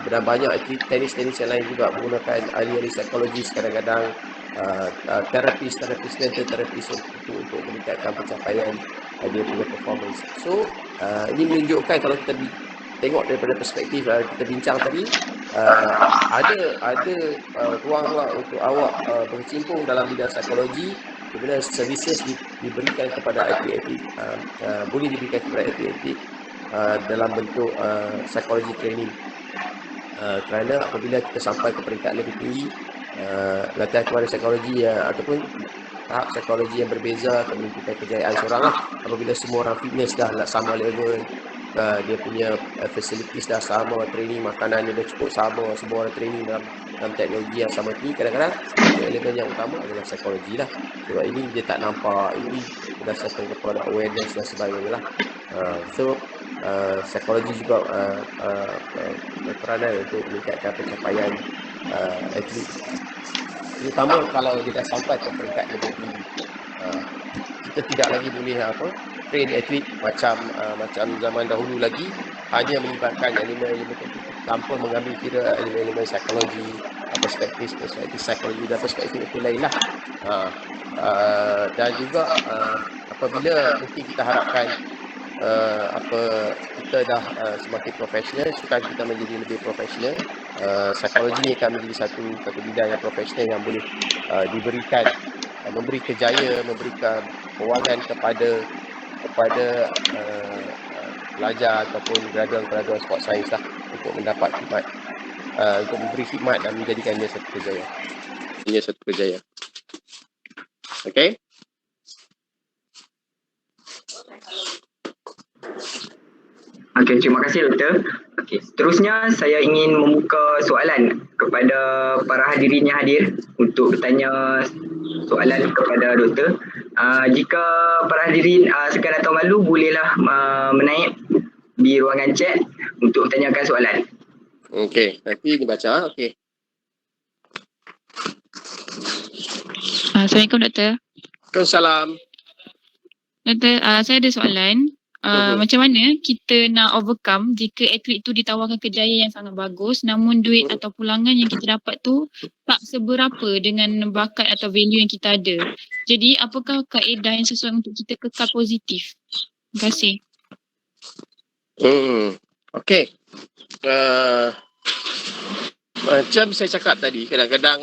dan banyak atlet tenis yang lain juga menggunakan ahli psikologis, kadang-kadang terapis mental terapis untuk meningkatkan pencapaian dia punya performance. So ini menunjukkan, kalau kita tengok daripada perspektif kita bincang tadi, ada ruang-ruang untuk awak berkecimpung dalam bidang psikologi, di mana services diberikan kepada atlet-atlet, boleh diberikan kepada atlet-atlet dalam bentuk psikologi training. Kerana apabila kita sampai ke peringkat lebih tinggi, latihan kepada psikologi ataupun tahap psikologi yang berbeza akan menentukan kejayaan seorang lah. Apabila semua orang fitness dah sama level, dia punya facilities dah sama, training makanan dia dah cukup sama, semua orang training dalam teknologi yang sama tinggi, kadang-kadang elemen yang utama adalah psikologi lah. Sebab ini dia tak nampak, ini berdasarkan kepada awareness dan sebagainya lah. Psikologi juga berperanan untuk meningkatkan pencapaian atlet, terutama kalau dia dah sampai ke peringkat lebih tinggi. Kita tidak lagi boleh train atlet macam zaman dahulu lagi, hanya melibatkan elemen-elemen tertentu tanpa mengambil kira elemen-elemen psikologi, perspektif psikologi dan perspektif itu lain lah. Dan juga apabila mungkin kita harapkan kita dah semakin profesional, sukan kita menjadi lebih profesional, psikologi akan menjadi satu bidang yang profesional yang boleh diberikan, memberi kejaya, memberikan kewangan kepada pelajar ataupun graduan sport science lah, untuk mendapat khidmat, untuk memberi khidmat dan menjadikannya satu kejayaan. Okey. Okey, terima kasih doktor. Okey, seterusnya saya ingin membuka soalan kepada para hadirin yang hadir untuk bertanya soalan kepada doktor. Jika para hadirin segan atau malu, bolehlah menaik di ruangan chat untuk bertanyakan soalan. Okey, nanti dibaca. Okey. Assalamualaikum doktor. Waalaikumsalam. Doktor, saya ada soalan. Macam mana kita nak overcome jika atlet tu ditawarkan kejayaan yang sangat bagus, namun duit atau pulangan yang kita dapat tu tak seberapa dengan bakat atau value yang kita ada. Jadi apakah kaedah yang sesuai untuk kita kekal positif? Terima kasih. Okey. Macam saya cakap tadi, kadang-kadang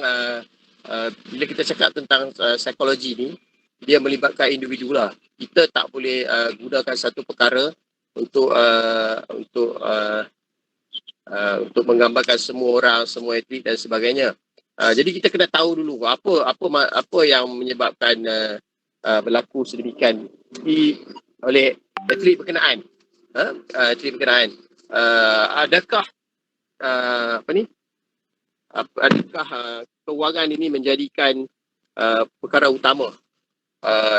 bila kita cakap tentang psikologi ni, dia melibatkan individu lah. Kita tak boleh gunakan satu perkara untuk untuk menggambarkan semua orang, semua atlet dan sebagainya. Jadi kita kena tahu dulu apa yang menyebabkan berlaku sedemikian oleh atlet berkenaan. Atlet berkenaan. Adakah adakah kewangan ini menjadikan perkara utama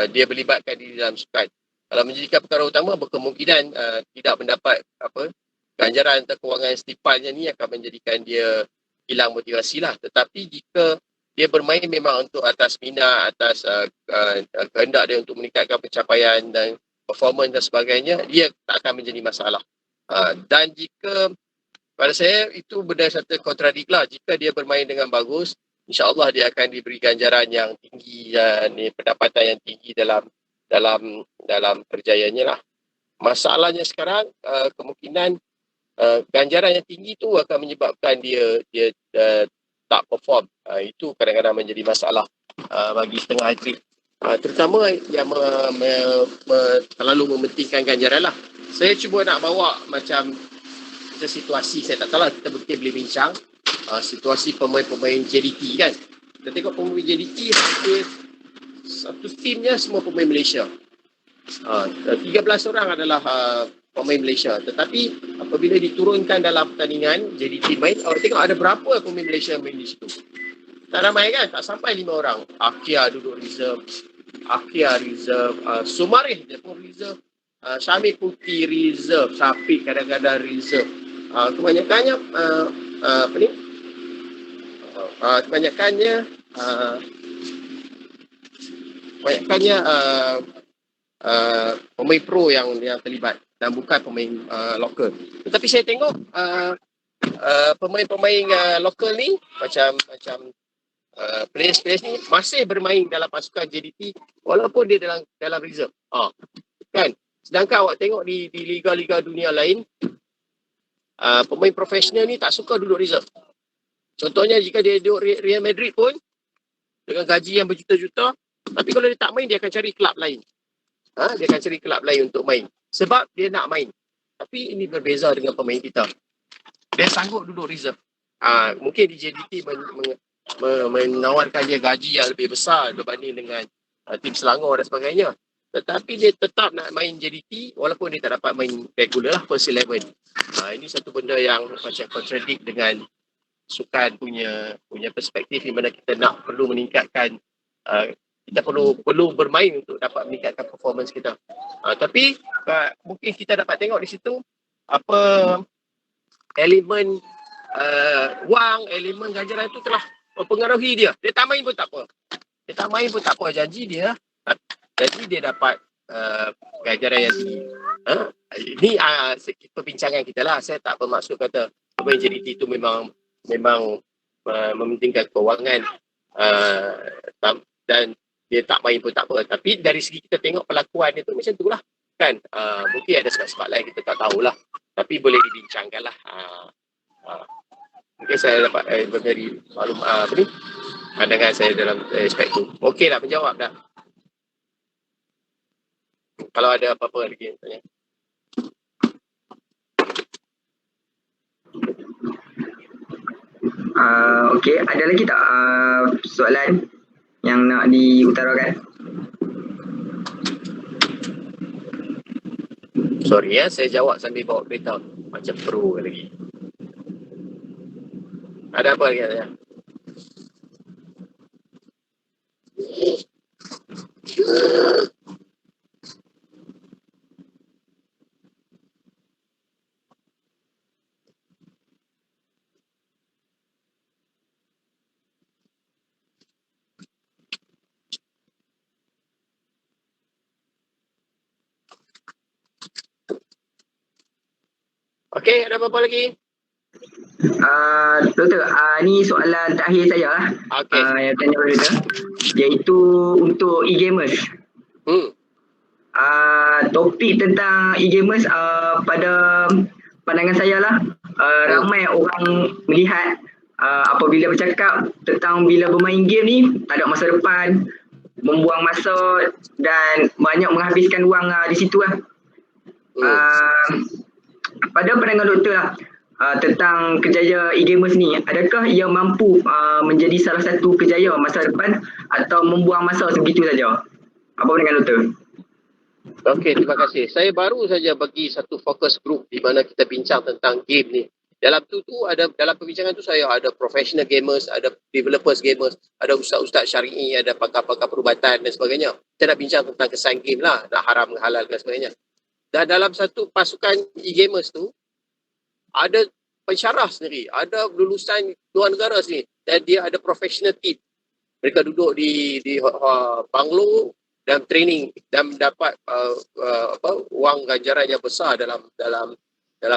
dia melibatkan diri dalam sukan? Kalau menjadikan perkara utama, berkemungkinan tidak mendapat ganjaran atau kewangan stipalnya ni akan menjadikan dia hilang motivasi lah. Tetapi jika dia bermain memang untuk atas minat, atas kehendak dia untuk meningkatkan pencapaian dan performance dan sebagainya, dia tak akan menjadi masalah. Dan jika pada saya itu benda satu kontradik lah. Jika dia bermain dengan bagus, insya-Allah dia akan diberi ganjaran yang tinggi dan pendapatan yang tinggi dalam kerjayaannya lah. Masalahnya sekarang kemungkinan ganjaran yang tinggi tu akan menyebabkan dia tak perform. Itu kadang-kadang menjadi masalah bagi setengah atlet. Terutama yang terlalu mementingkan ganjaran lah. Saya cuba nak bawa macam situasi, saya tak tahu lah, kita mungkin boleh bincang situasi pemain-pemain JDT kan. Kita tengok pemain JDT hampir satu timnya semua pemain Malaysia. 13 orang adalah pemain Malaysia. Tetapi apabila diturunkan dalam pertandingan JDT main, awak tengok ada berapa pemain Malaysia main di situ. Tak ramai kan, tak sampai 5 orang. Akia duduk reserve, Sumarih dia pun reserve, Syamil Putih reserve, Syafiq kadang-kadang reserve. Kebanyakannya pemain pro yang terlibat dan bukan pemain lokal. Tetapi saya tengok pemain-pemain lokal ni macam players ni masih bermain dalam pasukan JDT walaupun dia dalam reserve. Kan? Sedangkan awak tengok di liga-liga dunia lain, pemain profesional ni tak suka duduk reserve. Contohnya jika dia duduk Real Madrid pun dengan gaji yang berjuta-juta, tapi kalau dia tak main dia akan cari kelab lain. Dia akan cari kelab lain untuk main sebab dia nak main. Tapi ini berbeza dengan pemain kita. Dia sanggup duduk reserve. Mungkin di JDT menawarkan dia gaji yang lebih besar berbanding dengan tim Selangor dan sebagainya. Tetapi dia tetap nak main JDT walaupun dia tak dapat main regular lah, first 11. Ini satu benda yang macam kontradik dengan sukan punya perspektif di mana kita perlu meningkatkan, kita perlu bermain untuk dapat meningkatkan performance kita. Tapi mungkin kita dapat tengok di situ apa elemen wang, elemen ganjaran itu telah mempengaruhi dia. Dia tak main pun tak apa. Janji dia dapat ganjaran yang tinggi. Ini perbincangan kita lah. Saya tak bermaksud kata pemain JDT itu memang mementingkan kewangan dan dia tak main pun tak apa. Tapi dari segi kita tengok pelakuan dia tu macam tu lah. Kan? Mungkin ada sebab-sebab lain kita tak tahulah. Tapi boleh dibincangkan lah. Mungkin saya dapat memberi maklum pandangan saya dalam aspek tu. Okey lah, menjawab dah. Kalau ada apa-apa lagi tanya. Okey, ada lagi tak soalan yang nak diutarakan? Sorry ya, saya jawab sambil bawa kereta. Macam pro lagi. Ada apa lagi tanya? Okey, ada apa-apa lagi? Doktor, ni soalan terakhir saya lah. Okey. Yang tanya kepada kita, iaitu untuk e-gamers. Topik tentang e-gamers pada pandangan saya lah, ramai orang melihat apabila bercakap tentang bila bermain game ni tak ada masa depan, membuang masa dan banyak menghabiskan wang di situ lah. Pada pandangan doktor lah, tentang kejayaan e-gamers ni, adakah ia mampu menjadi salah satu kejayaan masa depan atau membuang masa sebegitu saja? Apa pandangan doktor? Okey, terima kasih. Saya baru saja bagi satu fokus group di mana kita bincang tentang game ni. Dalam dalam perbincangan tu saya ada professional gamers, ada developers gamers, ada ustaz-ustaz syar'i, ada pakar-pakar perubatan dan sebagainya. Kita nak bincang tentang kesan game lah, nak haram, halal dan sebagainya. Dan dalam satu pasukan e-gamers tu, ada pensyarah sendiri, ada lulusan luar negara sendiri, dan dia ada professional team. Mereka duduk di banglo dan training dan dapat wang ganjaran yang besar dalam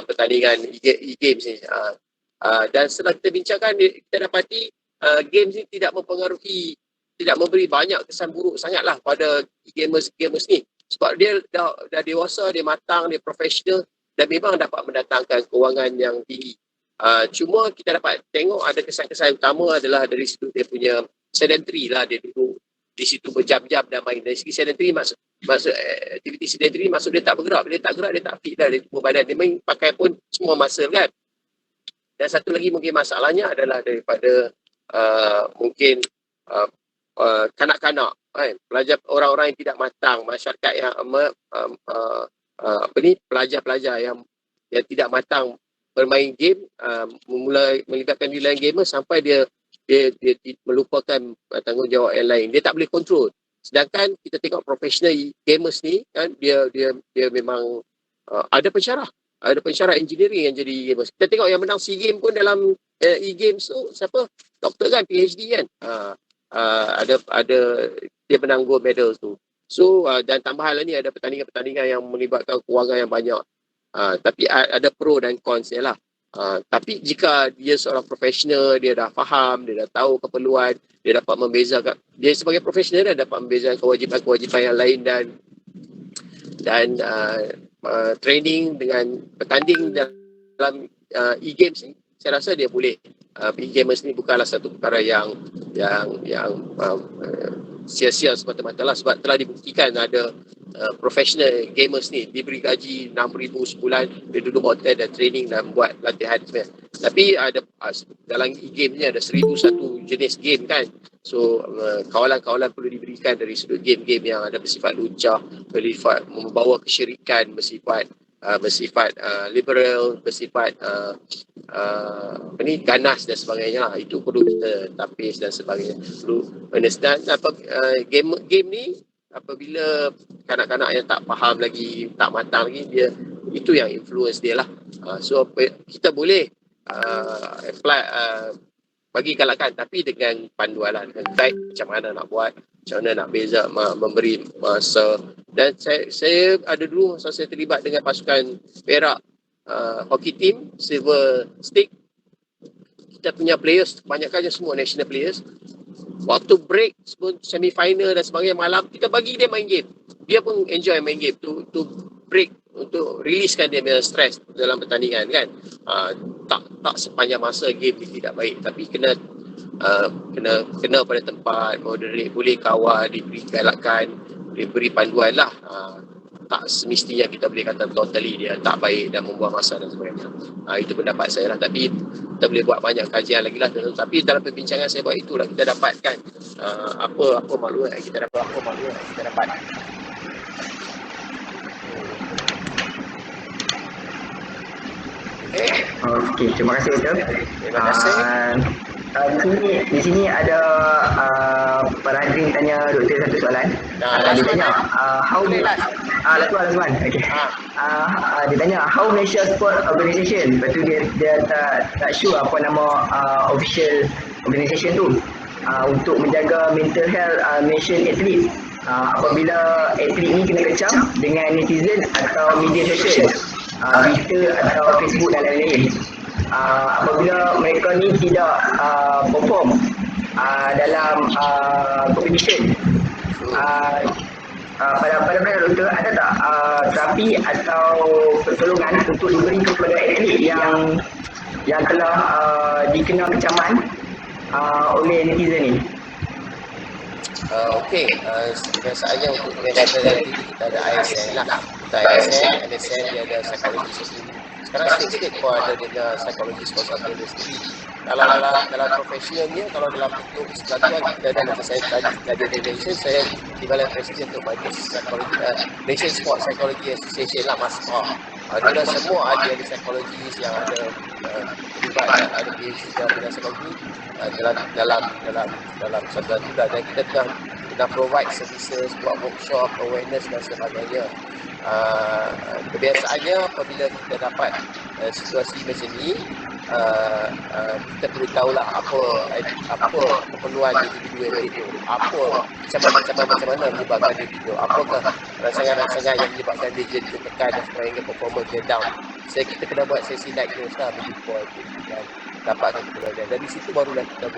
pertandingan e-games ni. Dan setelah kita bincangkan, kita dapati games ni tidak mempengaruhi, tidak memberi banyak kesan buruk sangatlah pada gamers ni. Sebab dia dah dewasa, dia matang, dia profesional dan memang dapat mendatangkan kewangan yang tinggi. Cuma kita dapat tengok ada kesan-kesan utama adalah dari sudut dia punya sedentary lah, dia duduk di situ berjam-jam dan main. Dari segi sedentary maksud aktiviti sedentary maksud dia tak bergerak. Bila dia tak gerak, dia tak fit dah, dia tubuh badan. Dia main pakai pun semua muscle kan. Dan satu lagi mungkin masalahnya adalah daripada mungkin kanak-kanak, pelajar, orang-orang yang tidak matang, masyarakat yang pelajar-pelajar yang tidak matang bermain game, memulai melibatkan diri lain gamer sampai dia melupakan tanggungjawab yang lain. Dia tak boleh kontrol. Sedangkan kita tengok professional gamers ni kan, dia memang ada pensyarah engineering yang jadi gamers. Kita tengok yang menang SEA Games pun dalam e-games tu siapa? Doktor kan, PhD kan. Ada dia menang gold medal tu. So dan tambahan ni ada pertandingan-pertandingan yang melibatkan kewangan yang banyak. Tapi ada pro dan cons dia lah. Tapi jika dia seorang profesional, dia dah faham, dia dah tahu keperluan, dia dapat membezakan, dia sebagai profesional dia dapat membezakan kewajipan-kewajipan yang lain dan training dengan bertanding dalam e-games ni, saya rasa dia boleh. E-gamers ni bukanlah satu perkara yang sia-sia semata-mata lah, sebab telah dibuktikan ada professional gamers ni diberi gaji 6,000 sebulan, dia duduk hotel dan training dan buat latihan sebenarnya. Tapi ada dalam e-game ni ada 1,001 jenis game kan. So kawalan-kawalan perlu diberikan dari sudut game-game yang ada bersifat luncah, bersifat membawa kesyirikan, bersifat liberal, bersifat ganas dan sebagainya lah. Itu perlu kita tapis dan sebagainya. Perlu understand game ni apabila kanak-kanak yang tak faham lagi, tak matang lagi, dia itu yang influence dia lah. So kita boleh apply, bagi galakkan, tapi dengan panduan lah, dengan guide macam mana nak buat, macam mana nak beza, memberi masa. Dan saya ada dulu saya terlibat dengan pasukan Perak hockey team Silver Stick. Kita punya players kebanyakannya semua national players. Waktu break sebelum semi-final dan sebagainya malam, kita bagi dia main game. Dia pun enjoy main game to break, untuk releasekan dia punya stres dalam pertandingan kan. Tak sepanjang masa game dia tidak baik, tapi kena pada tempat, moderate, boleh kawal, diberi galakan, diberi panduan lah. Tak semestinya kita boleh kata totally dia tak baik dan membuang masa dan sebagainya. Itu pendapat saya lah. Tapi kita boleh buat banyak kajian lagi lah. Tapi dalam perbincangan saya buat itulah, kita dapatkan apa maklumat kita dapat. Okey, terima kasih doktor. Terima kasih. Di sini ada para hadirin tanya doktor satu soalan. Dia tanya Latuan. Okey. Dia tanya how Malaysia Sport Organisation. Lepas tu dia tak sure apa nama official organisation tu untuk menjaga mental health Malaysian athlete apabila atlet ni kena kecam dengan netizen atau media sosial, Twitter atau Facebook dan lain-lain. Apabila mereka ni tidak perform dalam competition, pada pandangan doktor, ada tak terapi atau pertolongan untuk diberi kepada atlet yang telah dikena kecaman oleh netizen ni? Okey, biasanya untuk pengedatan nanti kita ada ASN lah. Kita ASN, MSN dia ada psikologi sendiri. Sekarang state-state pun ada dia psikologis konsultan dia sendiri. Kalau dalam profesionalnya, kalau dalam bentuk persatuan kita ada macam saya tadi mention, saya di Badan Presiden untuk Majlis Psikologi Nation Sport Psychology Association lah, MASPA. Dia semua ada psikologis yang ada terlibat dan ada PhD dalam bidang psikologi dalam satuan itu, dan kita dah provide services, buat workshop, awareness dan sebagainya. Kebiasaannya apabila kita dapat situasi macam ni, kita perlu tahulah apa keperluan individu itu, macam mana menyebabkan dia itu, apakah rangsangan-rangsangan yang menyebabkan dia jadi tertekan dan sebagainya, performance dia down. Kita kena buat sesi diagnose lah before dan dapatkan keperluan. Dari situ barulah kita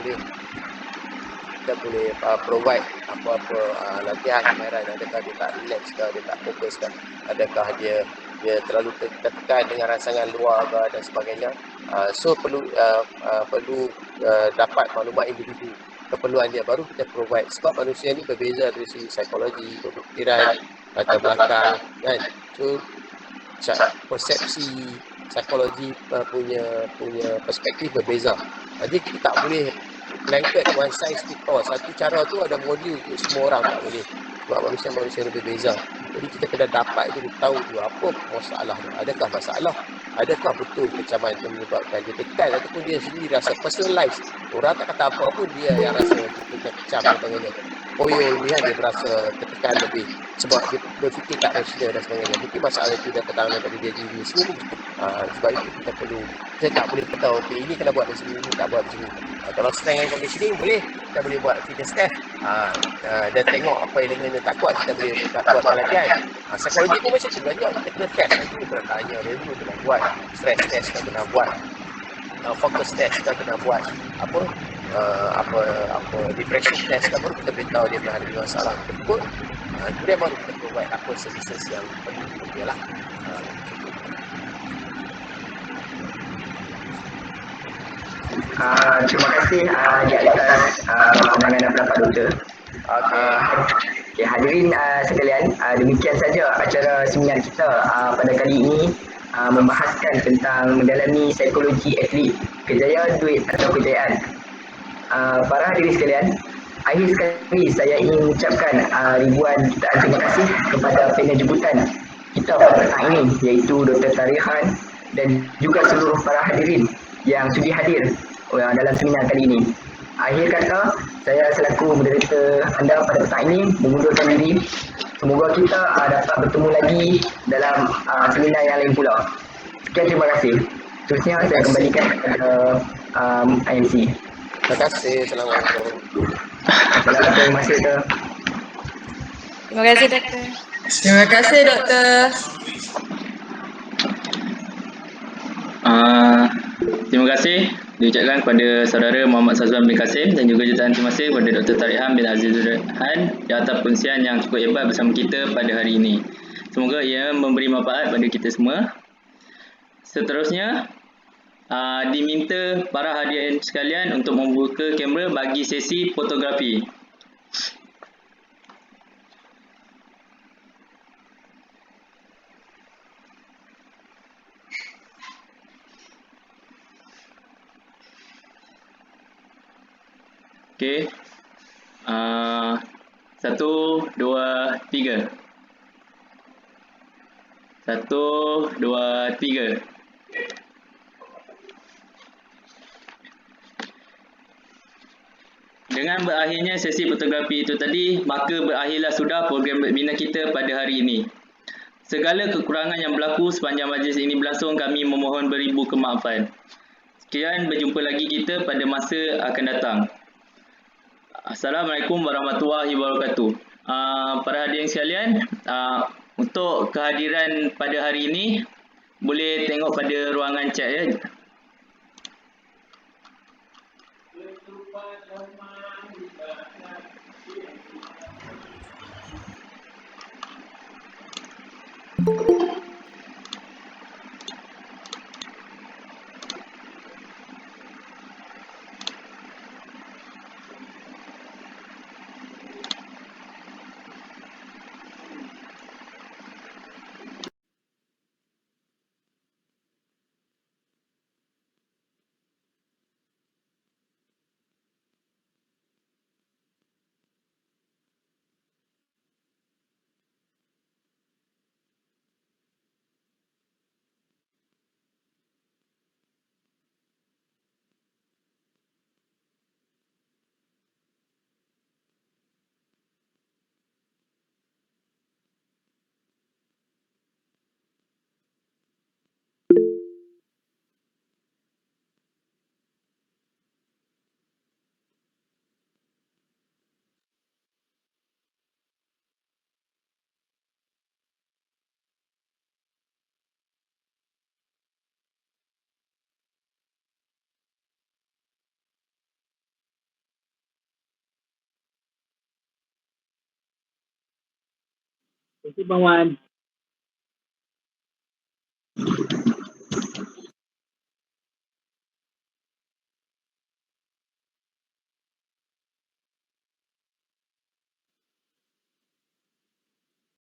boleh provide apa-apa latihan kemahiran. Adakah dia tak relax ke, dia tak fokus ke, adakah dia terlalu tertekan dengan rangsangan luar ke dan sebagainya. So perlu dapat maklumat individu, keperluan dia, baru kita provide. Sebab manusia ni berbeza dari segi psikologi, pemikiran, latar belakang kan. So persepsi psikologi punya perspektif berbeza. Jadi kita tak boleh blanket one size fit all. Satu cara tu ada modul untuk semua orang, tak boleh. Sebab manusia yang berbeza. Jadi kita kena dapat itu, tahu dulu apa masalah dia. Adakah masalah? Adakah betul kecaman itu menyebabkan dia tekan ataupun dia sendiri rasa personalized. Orang tak kata apa pun, dia yang rasa kita kecam dan sebagainya. Koyo dia berasa tertekan lebih sebab dia berfikir tak rasional dan sebagainya. Mungkin masalah itu dah datang daripada dia diri sendiri. Sebab itu kita tak boleh tahu, okay, ini kena buat di sini, ini tak buat di sini. Kalau strength and conditioning boleh, kita boleh buat fitness test dan tengok apa elemen yang tak kuat, kita boleh buat latihan. Psikologi pun macam tu, banyak kita kena test. Itu kena tanya, review kena buat, stress test kita kena buat, focus test kita kena buat, apa depression test kita baru kita beritahu dia menghadapi masalah tersebut. Kemudian baru kita provide apa services yang perlu dia lah. Terima kasih di atas pandangan dan pendapat doktor. Okay, hadirin sekalian, demikian saja acara seminar kita pada kali ini, membahaskan tentang mendalami psikologi atlet, kejayaan duit atau kejayaan. Para hadirin sekalian, akhir sekali saya ingin mengucapkan ribuan jutaan terima kasih kepada panel jemputan kita pada petang ini, iaitu Dr. Tarihan dan juga seluruh para hadirin yang sudi hadir dalam seminar kali ini. Akhir kata, saya selaku moderator anda pada petang ini mengundurkan diri. Semoga kita dapat bertemu lagi dalam seminar yang lain pula. Sekian, terima kasih. Seterusnya saya kembalikan kepada IMC. Terima kasih. Assalamualaikum. Assalamualaikum. Terima kasih, Doktor. Terima kasih, Doktor. Terima kasih, Doktor. Terima kasih diucapkan kepada saudara Muhammad Sazwan bin Kasim dan juga jutaan terima kasih kepada Dr. Tarihan bin Azizur Han di atas pengsian yang cukup hebat bersama kita pada hari ini. Semoga ia memberi manfaat pada kita semua. Seterusnya, diminta para hadirin sekalian untuk membuka kamera bagi sesi fotografi. Okey. 1, 2, 3. 1, 2, 3. Dengan berakhirnya sesi fotografi itu tadi, maka berakhirlah sudah program webinar kita pada hari ini. Segala kekurangan yang berlaku sepanjang majlis ini berlangsung, kami memohon beribu kemaafan. Sekian, berjumpa lagi kita pada masa akan datang. Assalamualaikum warahmatullahi wabarakatuh. Para hadirin sekalian, untuk kehadiran pada hari ini, boleh tengok pada ruangan chat ya. Terima kasih Bang Wan.